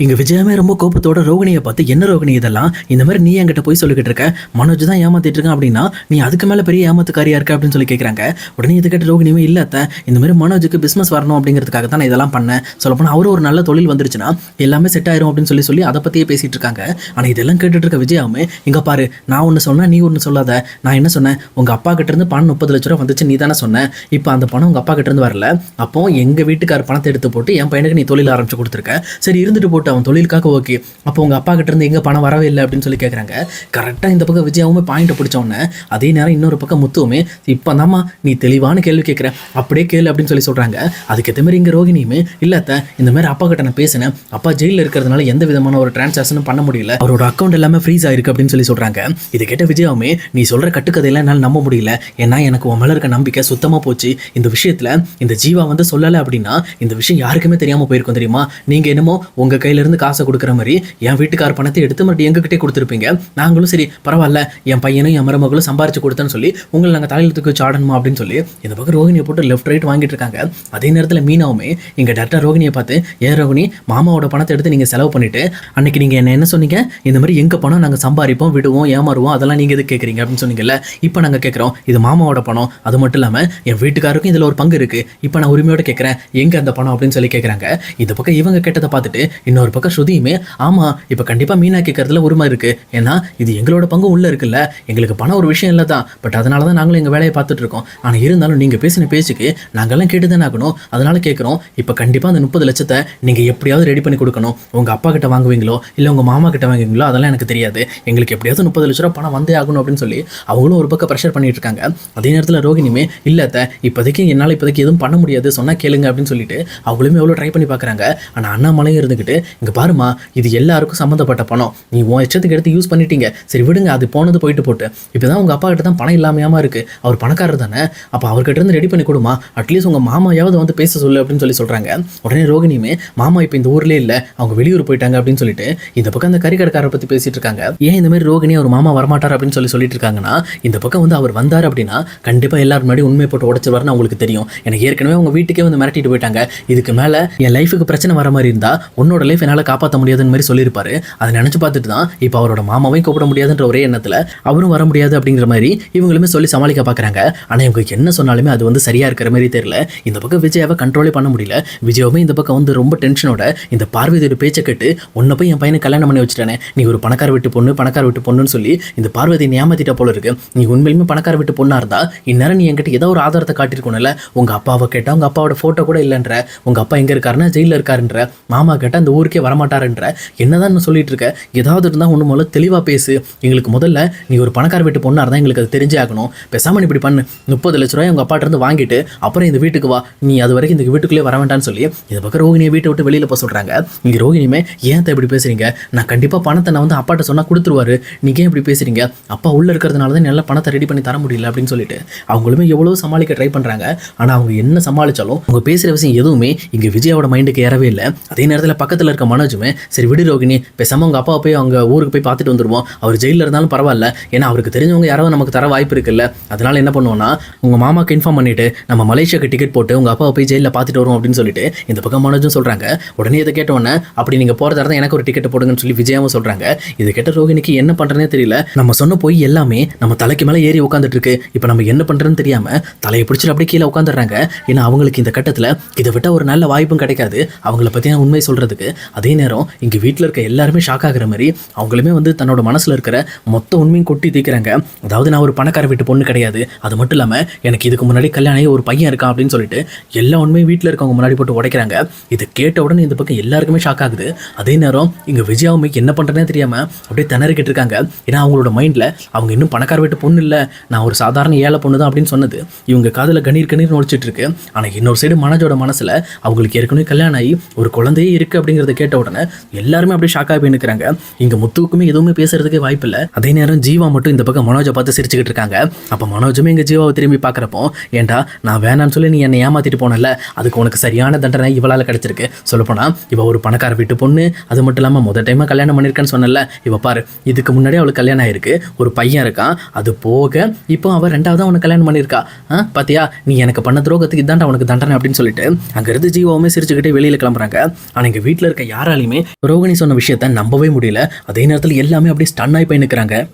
இங்க விஜயமே ரொம்ப கோபத்தோட ரோகிணியை பார்த்து, என்ன ரோகிணி இதெல்லாம், இந்த மாதிரி நீ என்கிட்ட போய் சொல்லிக்கிட்டு இருக்க, மனோஜ் தான் ஏமாத்திட்டு இருக்கான் அப்படின்னா நீ அதுக்கு மேல பெரிய ஏமாத்துக்காரியா இருக்க அப்படின்னு சொல்லி கேட்கறாங்க. உடனே இதை கேட்ட ரோகிணியுமே, இல்லத்த இந்த மாதிரி மனோஜுக்கு பிசினஸ் வரணும் அப்படிங்கிறதுக்காக தான் நான் இதெல்லாம் பண்ணேன், சொல்லப்போனா அவரும் ஒரு நல்ல தொழில் வந்துருச்சுன்னா எல்லாமே செட் ஆயிரும் அப்படின்னு சொல்லி அதை பத்தியே பேசிட்டு இருக்காங்க. ஆனா இதெல்லாம் கேட்டுட்டு இருக்க விஜயாவுமே, இங்க பாரு நான் ஒன்னு சொன்னா நீ ஒன்னு சொல்லாத, நான் என்ன சொன்னேன், உங்க அப்பா கிட்ட இருந்து பணம் 30 லட்சம் ரூபா வந்துச்சு நீ தானே சொன்ன, இப்போ அந்த பணம் உங்க அப்பா கிட்ட இருந்து வரல, அப்போ எங்க வீட்டுக்கார பணத்தை எடுத்து போட்டு என் பையனுக்கு நீ தொழில் ஆரம்பிச்சு கொடுத்துருக்க, சரி இருந்துட்டு போட்டு அவன் தொழிலுக்காக ஓகே, அப்போ உங்க அப்பா கிட்ட இருந்து எங்க பணம் வரவே இல்லை அப்படின்னு சொல்லி கேட்கறாங்க. கரெக்டா இந்த பக்கம் விஜயாவுமே பாயிண்ட் பிடிச்சோன்னே அதே நேரம் இன்னொரு பக்கம் முத்துவுமே, இப்போதாம்மா நீ தெளிவான கேள்வி கேட்குற, அப்படியே கேளு அப்படின்னு சொல்லி சொல்றாங்க. அதுக்கேற்ற மாதிரி இங்க ரோகிணியுமே, இல்லத்த இந்த மாதிரி அப்பா கிட்ட நான் பேசினேன், அப்பா ஜெயிலில் இருக்கிறதுனால எந்த விதமான ஒரு டிரான்சாக்ஷனும் பண்ண முடியல, அவரோட அக்கௌண்ட் எல்லாமே ஃப்ரீஸ் ஆயிருக்கு அப்படின்னு சொல்லி சொல்றாங்க. இதை கேட்ட விஜயாவுமே, நீ சொல்ற கட்டுக்கதையெல்லாம் என்னால் நம்ப முடியல, ஏன்னா எனக்கு உன் மேல இருக்க நம்பிக்கை சுத்தமா போச்சு, இந்த விஷயத்துல இந்த ஜீவா வந்து சொல்லலை அப்படின்னா இந்த விஷயம் யாருக்குமே தெரியாம போயிருக்கும் தெரியுமா, நீங்க என்னமோ உங்க கையில இருந்து காசை கொடுக்குற மாதிரி என் வீட்டுக்கார பணத்தை எடுத்து மறுபடியும் எங்ககிட்டே கொடுத்துருப்பீங்க, நாங்களும் சரி பரவாயில்ல என் பையனும் என் மருமகளும் சம்பாரிச்சு கொடுத்தேன்னு சொல்லி உங்களை நாங்கள் தலையில் தூக்கி வச்சு ஆடணுமா அப்படின்னு சொல்லி இந்த பக்கம் ரோகிணியை போட்டு லெஃப்ட் ரைட் வாங்கிட்டு இருக்காங்க. அதே நேரத்தில் மீனாவுமே இங்க டேரக்டா ரோகிணியை பார்த்து, ஏன் ரோகிணி மாமாவோட பணத்தை எடுத்து நீங்க செலவு பண்ணிட்டு அன்னைக்கு நீங்க என்ன சொன்னீங்க, இந்த மாதிரி எங்க பணம் நாங்கள் சம்பாதிப்போம் விடுவோம் ஏமாறுவோம் அதெல்லாம் நீங்க எது கேட்குறீங்க அப்படின்னு சொன்னீங்கல்ல, இப்போ நாங்கள் கேட்குறோம் இது மாமாவோட பணம், அது மட்டும் இல்லாமல் என் வீட்டுக்காருக்கும் இதில் ஒரு பங்கு இருக்கு, இப்போ நான் உரிமையோட கேட்குறேன் எங்க அந்த பணம் அப்படின்னு சொல்லி கேட்குறாங்க. இந்த பக்கம் இவங்க கேட்டதை பார்த்துட்டு இன்னொரு பக்கம் ஸ்ருதியுமே, ஆமா இப்போ கண்டிப்பாக மீனா கேட்கறதுல உரிமை இருக்கு, ஏன்னா இது எங்களோட பங்கும் உள்ள இருக்குல்ல, எங்களுக்கு பணம் ஒரு விஷயம் இல்லை தான், பட் அதனால தான் நாங்களும் எங்கள் வேலையை பார்த்துட்டு இருக்கோம், ஆனால் இருந்தாலும் நீங்கள் பேசின பேச்சுக்கு நாங்கள்லாம் கேட்டு தானே ஆகணும், அதனால கேட்குறோம் இப்போ கண்டிப்பாக அந்த 30 லட்சத்தை நீங்கள் எப்படியாவது ரெடி பண்ணி கொடுக்கணும், உங்கள் அப்பா கிட்ட வாங்குவீங்களோ இல்லை உங்கள் மாமா கிட்ட வாங்குவீங்களோ அதெல்லாம் எனக்கு தெரியாது, எங்களுக்கு எப்படியாவது 30 லட்ச ரூபா பணம் வந்தே ஆகணும் அப்படின்னு சொல்லி அவங்களும் ஒரு பக்கம் ப்ரெஷர் பண்ணிட்டு இருக்காங்க. அதே நேரத்தில் ரோகிணியுமே, இல்லத்த இப்போதைக்கு என்னால் இப்போதைக்கு எதுவும் பண்ண முடியாது சொன்னால் கேளுங்க அப்படின்னு சொல்லிட்டு அவங்களுமே எவ்வளோ ட்ரை பண்ணி பார்க்குறாங்க. ஆனால் அண்ணாமலையும் இருந்துக்கிட்டு, இங்கே பாருமா இது எல்லாருக்கும் சம்மந்தப்பட்ட பணம், நீ உன் இஷ்டத்துக்கு எடுத்து யூஸ் பண்ணிட்டீங்க, சரி விடுங்க அது போனது போயிட்டு போட்டு, இப்போ தான் உங்கள் அப்பா கிட்ட தான் பணம் இல்லாமையாமல் இருக்குது, அவர் பணக்காரர் தானே, அப்போ அவர்கிட்ட இருந்து ரெடி பண்ணி கொடுமா, அட்லீஸ்ட் உங்கள் மாமாயாவது வந்து பேச சொல்லு அப்படின்னு சொல்லி சொல்கிறாங்க. உடனே ரோகிணியுமே, மாமா இப்போ இந்த ஊர்லேயே இல்லை அவங்க வெளியூர் போயிட்டாங்க அப்படின்னு சொல்லிட்டு இந்த பக்கம் அந்த கறிக்கடைக்காரரை பற்றி பேசிட்டு இருக்காங்க. ஏன் இந்த மாதிரி ரோகிணி அவர் மாமா வரமாட்டார் அப்படின்னு சொல்லிட்டு இருக்காங்கன்னா, இந்த பக்கம் வந்து அவர் வந்தார் அப்படின்னா கண்டிப்பாக எல்லாரும் முன்னாடி உண்மை போட்டு உடச்சிருவாருன்னு அவங்களுக்கு தெரியும், எனக்கு ஏற்கனவே உங்கள் வீட்டுக்கே வந்து மிரட்டிட்டு போயிட்டாங்க, இதுக்கு மேலே என் லைஃபுக்கு பிரச்சனை வர மாதிரி இருந்தால் உன்னோட லைஃப் என்னால் காப்பாற்ற முடியாதுன்னு மாதிரி சொல்லியிருப்பாரு. அதை நினச்சி பார்த்துட்டு தான் இப்போ அவரோட மாமாவையும் கூப்பிட முடியாதுன்ற ஒரே எண்ணத்தில் அவரும் வர முடியாது அப்படிங்கிற மாதிரி இவங்களுமே சொல்லி சமாளிக்க பார்க்குறாங்க. ஆனால் இவங்க என்ன சொன்னாலுமே அது வந்து சரியாக இருக்கிற மாதிரி தெரியல. இந்த பக்கம் விஜயாவை கண்ட்ரோலே பண்ண முடியல. விஜயாவுமே இந்த பக்கம் வந்து ரொம்ப டென்ஷனோட இந்த பார்வதியோட பேச்சை கேட்டு, உன்னை போய் என் பையனை கல்யாணம் பண்ணி வச்சுட்டானே, நீ ஒரு பணக்கார வீட்டு பொண்ணுன்னு சொல்லி இந்த பார்வதி ஏமாத்திட்ட போல இருக்கு, நீ உண்மையிலுமே பணக்கார வீட்டு பொண்ணா இருந்தா இந்நேரம் நீ என்கிட்ட ஏதோ ஒரு ஆதாரத்தை காட்டியிருக்கணும்ல, உங்க அப்பாவை கேட்டா உங்க அப்பாவோட போட்டோ கூட இல்லைன்ற, உங்க அப்பா எங்க இருக்காருன்னா ஜெயிலில் இருக்காருன்ற, மாமா கேட்டா அந்த ஊருக்கே வரமாட்டாருன்ற, என்னதான் சொல்லிட்டு இருக்க, ஏதாவது இருந்தால் ஒன்று முதல்ல தெளிவாக பேசு, எங்களுக்கு முதல்ல நீ ஒரு பணக்கார வீட்டு பொண்ணா இருந்தால் எங்களுக்கு அது தெரிஞ்சே ஆகணும், பேசாம நீ இப்படி பண்ணு, 30 லட்ச ரூபாய் உங்க அப்பாட்ட இருந்து வாங்கிட்டு அப்புறம் இந்த வீட்டுக்கு வா, நீ அது வரைக்கும் இந்த வீட்டுக்குள்ளே வர வேண்டாம்னு சொல்லி இந்த பக்கம் ரோகிணியை வீட்டை விட்டு வெளியில போக சொல்றாங்க. இங்க ரோகிணியுமே, ஏன் இப்படி பேசுறீங்க, நான் கண்டிப்பா பணத்தை நான் வந்து அப்பாட்ட சொன்னா கொடுத்துருவாரு, நீங்க ஏன் இப்படி பேசுறீங்க, அப்பா உள்ள இருக்கிறதுனால தான் நல்ல பணத்தை ரெடி பண்ணி தர முடியல அப்படின்னு சொல்லிட்டு அவங்களுமே எவ்வளவு சமாளிக்க ட்ரை பண்றாங்க. ஆனா அவங்க என்ன சமாளிச்சாலும் அவங்க பேசுற விஷயம் எதுவுமே இங்க விஜயாவோட மைண்டுக்கு ஏறவே இல்லை. அதே நேரத்தில் பக்கத்தில் இருக்க மனோஜுமே, சரி விடு ரோகிணி, பேசாம உங்க அப்பா போய் அவங்க ஊருக்கு போய் பார்த்துட்டு வந்துருவோம், அவர் ஜெயிலில் இருந்தாலும் பரவாயில்ல, ஏன்னா அவருக்கு தெரிஞ்சவங்க யாராவது நமக்கு தர வாய்ப்பு இருக்குல்ல, அதனால என்ன பண்ணுவோம்னா உங்க மாமாக்கு இன்ஃபார்ம் பண்ணிட்டு நம்ம மலேசியாவுக்கு டிக்கெட் போட்டு உங்க அப்பாவை போய் ஜெயிலில் பார்த்துட்டு வரும் அப்படின்னு சொல்லிட்டு இந்த பக்கம் மனோஜும் சொல்றாங்க. உடனே இதை கேட்டோன்னே, அப்படி நீங்க போறதா இருந்தால் எனக்கு ஒரு டிக்கெட் போடுங்கன்னு சொல்லி விஜயாவும் சொல்றாங்க. இதை கேட்ட ரோகிணிக்கு என்ன பண்றதுனே தெரியல. நம்ம சொன்ன போய் எல்லாமே நம்ம தலைக்கு மேலே ஏறி உட்காந்துட்டு இருக்கு, இப்போ நம்ம என்ன பண்றதுன்னு தெரியாம தலையை பிடிச்சிட்டு அப்படியே கீழே உட்காந்துடுறாங்க. ஏன்னா அவங்களுக்கு இந்த கட்டத்தில் இதை விட்ட ஒரு நல்ல வாய்ப்பும் கிடைக்காது அவங்கள பற்றின உண்மை சொல்றதுக்கு. அதே நேரம் இங்கே வீட்டில் இருக்க எல்லாருமே ஷாக் ஆகுற மாதிரி அவங்களுமே வந்து தன்னோட மனசில் இருக்கிற மொத்த உண்மையும் கொட்டி தீக்கிறாங்க. அதாவது நான் ஒரு பணக்கார வீட்டு பொண்ணு கிடையாது, அது மட்டும் இல்லாமல் எனக்கு இதுக்கு முன்னாடி கல்யாணம் ஆகி ஒரு பையன் இருக்கான் அப்படின்னு சொல்லிட்டு எல்லா உண்மையும் வீட்டில் இருக்கவங்க முன்னாடி போட்டு உடைக்கிறாங்க. இதை கேட்ட உடனே இந்த பக்கம் எல்லாருக்குமே ஷாக் ஆகுது. அதே நேரம் இங்கே விஜயாவுமே என்ன பண்ணுறதுனே தெரியாமல் அப்படியே திணறிக்கிட்டு இருக்காங்க. ஏன்னா அவங்களோட மைண்டில் அவங்க இன்னும் பணக்கார வீட்டு பொண்ணு இல்லை, நான் ஒரு சாதாரண ஏழை பொண்ணு தான் அப்படின்னு சொன்னது இவங்க காதில் கணீர் நொடிச்சிட்டு இருக்கு. ஆனால் இன்னொரு சைடு மனோஜோட மனசில் அவங்களுக்கு ஏற்கனவே கல்யாணம் ஆகி ஒரு குழந்தையே இருக்குது அப்படிங்கிறத கேட்ட உடனே எல்லாருமே அப்படியே ஷாக்காக போய் நிற்கிறாங்க. இங்கே முத்துவுக்குமே எதுவுமே பேசுறதுக்கு வாய்ப்பு இல்லை. அதே நேரம் ஜீவா மட்டும் இந்த பக்கம் மனோஜை பார்த்து சிரிச்சுக்கிட்டு இருக்காங்க. அப்போ மனோஜுமே எங்கள் ஜீவாவை திரும்பி பார்க்குறப்போ, ஏன்டா நான் வேணான்னு சொல்லி நீ என்னை ஏமாத்திட்டு போனல, அதுக்கு உனக்கு சரியான தண்டனை இவளால் கிடைச்சிருக்கு. சொல்லப்போனால் இவ ஒரு பணக்கார வீட்டு பொண்ணு, அது மட்டும் இல்லாமல் முதல் டைமாக கல்யாணம் பண்ணியிருக்கேன்னு சொன்னல, இவ பாரு இதுக்கு முன்னாடி அவளுக்கு கல்யாணம் ஆயிருக்கு, ஒரு பையன் இருக்கான், அது போக இப்போ அவள் 2வது அவனுக்கு கல்யாணம் பண்ணியிருக்கா, பாத்தியா நீ எனக்கு பண்ண துரோகத்துக்கு இதாண்டா உனக்கு தண்டனை அப்படின்னு சொல்லிட்டு அங்கேருந்து ஜீவாவுமே சிரிச்சுக்கிட்டே வெளியில் கிளம்புறாங்க. ஆனால் எங்கள் வீட்டில் இருக்க யாராலையுமே ரோகிணி சொன்ன விஷயத்த நம்பவே முடியல. அதே நேரத்தில் எல்லாமே அப்படியே ஸ்டன் ஆகி போய் நிற்கிறாங்க.